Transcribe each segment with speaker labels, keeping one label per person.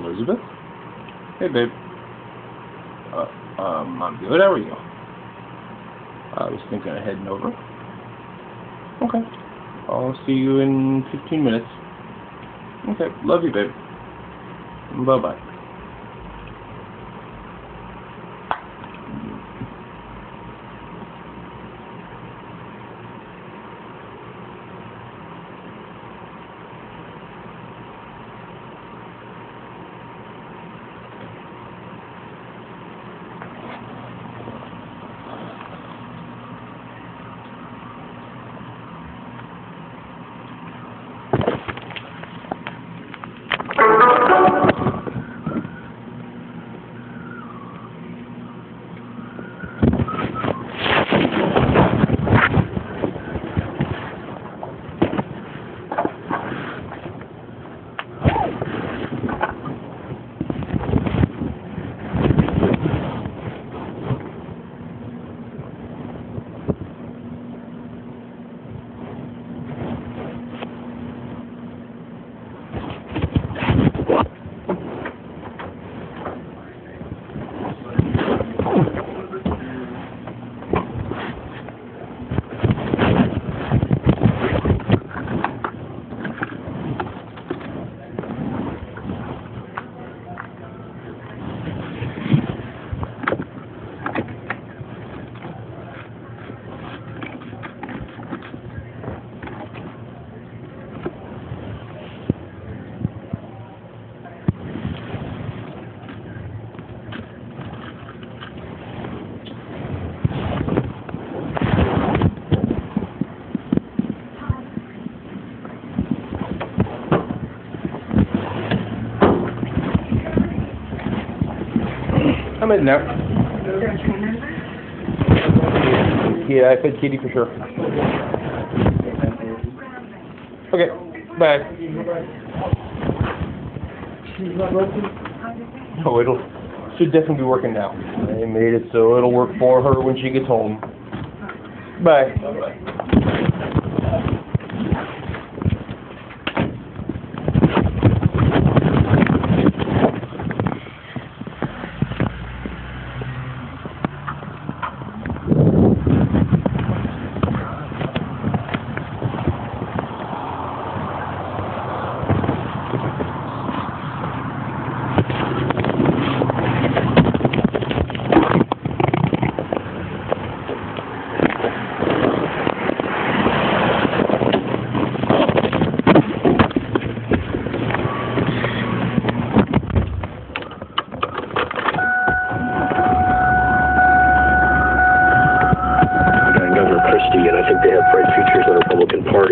Speaker 1: Elizabeth. Hey, babe. I'm good. How are you? I was thinking of heading over. Okay. I'll see you in 15 minutes. Okay. Love you, babe. Bye-bye. I'm in there. Yeah, I said Kitty for sure. Okay, bye. Oh, should definitely be working now. I made it so it'll work for her when she gets home. Bye.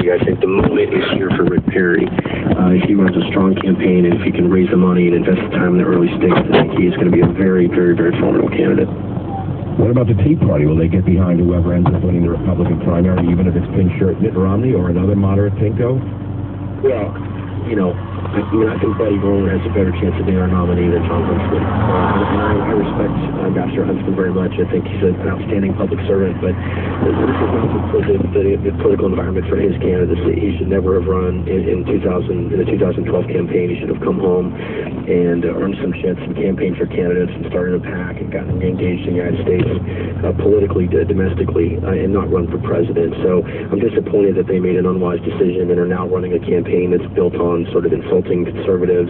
Speaker 2: I think the moment is here for Rick Perry. If he runs a strong campaign and if he can raise the money and invest the time in the early states, I think he's going to be a very, very, very formidable candidate.
Speaker 3: What about the Tea Party? Will they get behind whoever ends up winning the Republican primary, even if it's pink shirt Mitt Romney or another moderate pinko?
Speaker 2: Well, I think Betty Grover has a better chance of being our nominee than John Huntsman. And I respect Ambassador Huntsman very much. I think he's an outstanding public servant, but this is not the political environment for his candidacy. He should never have run in the 2012 campaign. He should have come home and earned some chance and campaigned for candidates and started a PAC and gotten engaged in the United States politically, domestically, and not run for president. So I'm disappointed that they made an unwise decision and are now running a campaign that's built on sort of insulting conservatives,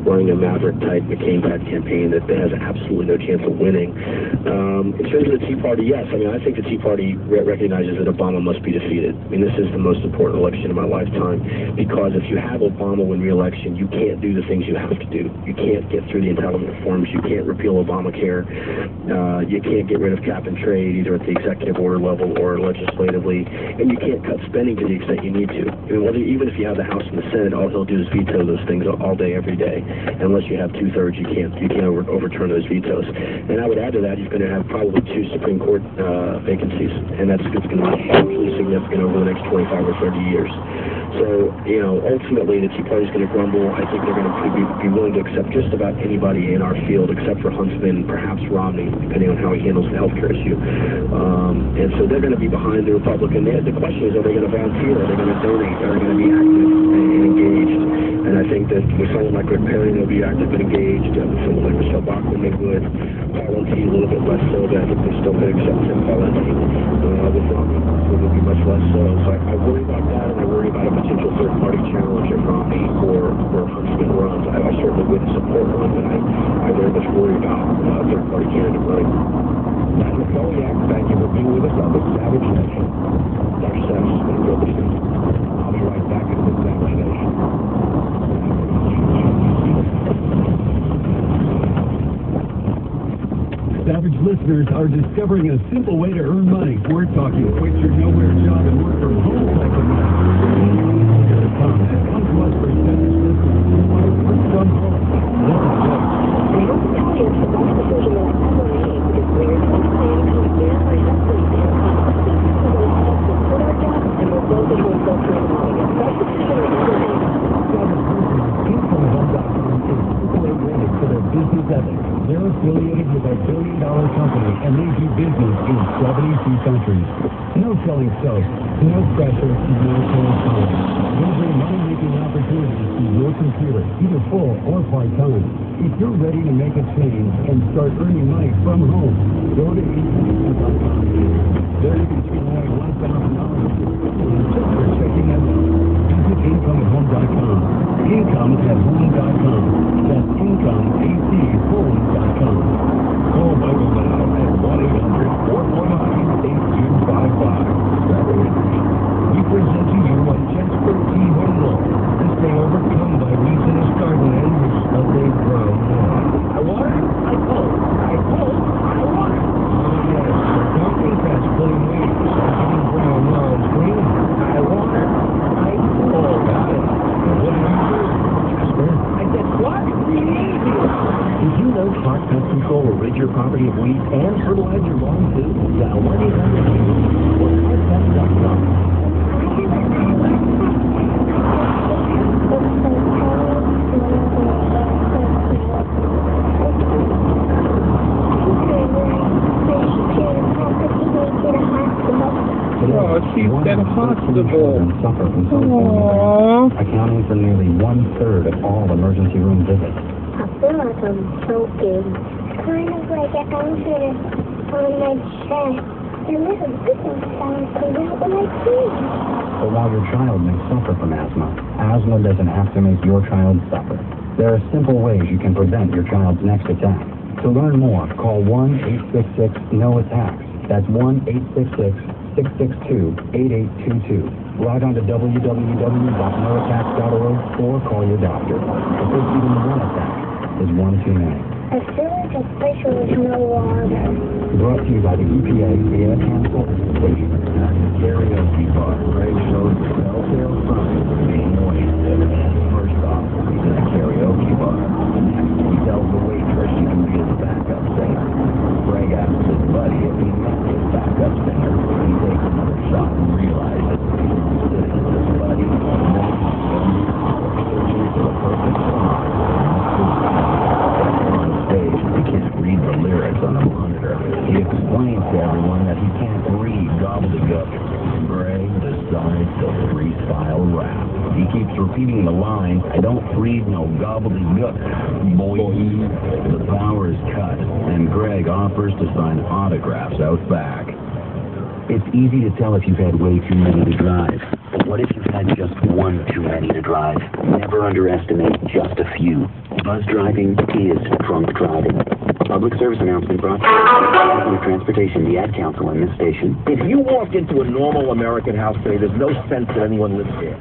Speaker 2: running a maverick-type McCain-backed campaign that has absolutely no chance of winning. In terms of the Tea Party, yes, I think the Tea Party recognizes that Obama must be defeated. This is the most important election of my lifetime, because if you have Obama win re-election, you can't do the things you have to do. You can't get through the entitlement reforms. You can't repeal Obamacare. You can't get rid of cap and trade, either at the executive order level or legislatively, and you can't cut spending to the extent you need to. Even if you have the House and the Senate, all he'll do is veto those things all day, every day. Unless you have 2/3, you can't overturn those vetoes. And I would add to that, he's going to have probably 2 Supreme Court vacancies, and it's going to be hugely significant over the next 25 or 30 years. So, ultimately, the Tea Party's going to grumble. I think they're going to be willing to accept just about anybody in our field, except for Huntsman, perhaps Romney, depending on how he handles the healthcare issue. And so they're going to be behind the Republican. The question is, are they going to volunteer? Are they going to donate? Are they going to be active and engaged? And I think that with someone like Rick Perry, they'll be active and engaged. With someone like Michelle Bachman, they would. Parlante, a little bit less so, but I think they still could accept Tim Parlante. With Romney, it would be much less so. So I worry about that, and I worry about a potential third-party challenge at Romney for Huntsman runs. I certainly would support one, but I very much worry about a third-party candidate running.
Speaker 3: Matt McCulliac, thank you for being with us on the Savage Nation.
Speaker 2: Dr. Savage has been a real listener.
Speaker 3: I'll be right back into the Savage Nation. Savage listeners are discovering a simple way to earn money. We're talking quit your nowhere job and work from home technology. Come to us for Savage listeners who want to work from home.
Speaker 4: I don't tell you it's the best decision that I've ever made, because when you're trying to plan to get my husband there, we're going to have to quit our jobs and we're both going to go through it all again. Best decision I've ever made.
Speaker 3: IncomeHome.com is AAA rated for their business ethics. They're affiliated with a billion-dollar company, and they do business in 72 countries. No selling soap, no pressure, no cold calling. They bring money-making opportunities to your computer, either full or part-time. If you're ready to make a change and start earning money from home, go to IncomeHome.com. There you can give away $1,000 just for checking them out. Visit IncomeHome.com. IncomeAtHome.com. That's IncomeAtHome.com. Call Michael now at 1-800-449-8255. We present to you a Jasper T. home loan. This may overcome by weeds in his garden and his ugly brown lawn. I want it. I pull. I pull. I want it. Oh, yes. Don't think that's pulling weeds. I'm getting brown lawns green. I want it. I pull. Got it. What do you do, Jasper? I said, what? Did you know Clark Pest Control will rid your property of weeds and fertilize your lawn too? Dial 1-800-WEEDS or ClarkPest.com.
Speaker 1: Oh, she's at a hospital.
Speaker 3: Suffer from self-harm, accounting for nearly 1/3 of all emergency room visits.
Speaker 4: I feel like I'm choking. Kind of like an accident on my chest. And little whistling sound comes out when I breathe.
Speaker 3: But while your child may suffer from asthma doesn't have to make your child suffer. There are simple ways you can prevent your child's next attack. To learn more, call 1-866-NO-ATTACKS. That's 1-866-662-8822. Log on to www.noattacks.org or call your doctor. Because even one attack is one too many.
Speaker 4: I feel like a fish with no water.
Speaker 3: Brought to you by the EPA, the Ad Council, Station.
Speaker 2: Karaoke bar. Greg shows the telltale signs of being wasted. First off, he's in a karaoke bar. He tells the waitress she can be his backup singer. Greg asks his buddy if he met his backup singer. He takes another shot and realizes that his buddy knows searching for the perfect song. On stage, he can't read the lyrics on the monitor. He explains to everyone that he can't read gobbledygook. Greg decides to freestyle rap. He keeps repeating the line, I don't read no gobbledygook, boy. The power is cut, and Greg offers to sign autographs out back. It's easy to tell if you've had way too many to drive. But what if you've had just one too many to drive? Never underestimate just a few. Buzz driving is drunk driving. Public service announcement brought to you by Transportation, the Ad Council, and this station.
Speaker 5: If you walk into a normal American house today, there's no sense that anyone lives there.